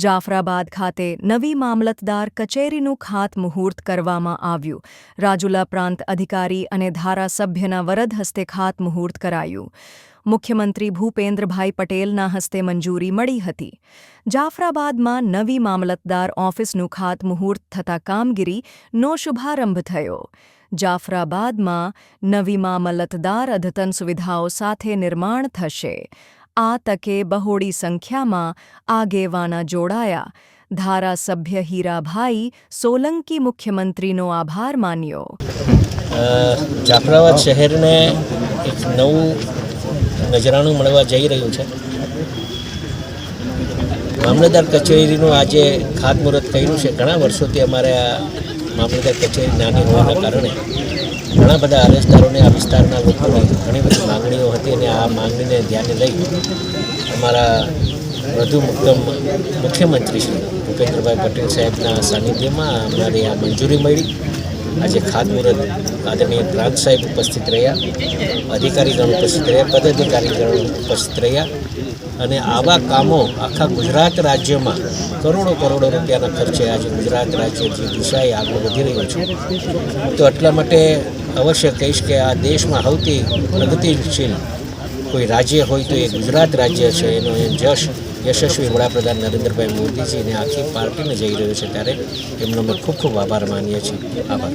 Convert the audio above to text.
જાફરાબાદ ખાતે નવી મામલતદાર કચેરીનું ખાતમુહૂર્ત કરવામાં આવ્યું. રાજુલા પ્રાંત અધિકારી અને ધારાસભ્યના વરદ હસ્તે ખાતમુહૂર્ત કરાયું. મુખ્યમંત્રી ભૂપેન્દ્રભાઈ પટેલના હસ્તે મંજૂરી મળી હતી. જાફરાબાદમાં નવી મામલતદાર ઓફિસનું ખાતમુહૂર્ત થતા કામગીરીનો શુભારંભ થયો. જાફરાબાદમાં નવી મામલતદાર અદ્યતન સુવિધાઓ સાથે નિર્માણ થશે. આ તકે બહોળી સંખ્યામાં આગેવાના જોડાયા. ધારાસભ્ય હીરાભાઈ સોલંકી મુખ્યમંત્રીનો આભાર માન્યો. જાફરાબાદ શહેરને એક નવું નજરાણું મળવા જઈ રહ્યું છે. મામલતદાર કચેરીનું આજે ખાતમુહૂર્ત કર્યું છે. ઘણા વર્ષોથી અમારે આ મામલતદાર કચેરી નાની હોવાના કારણે ઘણા બધા અરજદારોને આ વિસ્તારના લોકોની ઘણી બધી માંગણીઓ હતી અને આ માંગણીને ધ્યાને લઈ અમારા વધુ મુખ્યમંત્રી શ્રી ભૂપેન્દ્રભાઈ પટેલ સાહેબના સાનિધ્યમાં અમારી આ મંજૂરી મળી. આજે ખાતમુહૂર્ત આદરણીય પ્રાંત સાહેબ ઉપસ્થિત રહ્યા, અધિકારીગણ ઉપસ્થિત રહ્યા, પદાધિકારીગણ ઉપસ્થિત રહ્યા અને આવા કામો આખા ગુજરાત રાજ્યમાં કરોડો રૂપિયાના ખર્ચે આજે ગુજરાત રાજ્ય જે દિશાએ આગળ વધી રહ્યું છે. તો એટલા માટે અવશ્ય કહીશ કે આ દેશમાં સૌથી પ્રગતિશીલ કોઈ રાજ્ય હોય તો એ ગુજરાત રાજ્ય છે. એનો જશ યશસ્વી વડાપ્રધાન નરેન્દ્રભાઈ મોદીજીને આખી પાર્ટીને જઈ રહ્યો છે, ત્યારે એમનો અમે ખૂબ આભાર માનીએ છીએ. આભાર.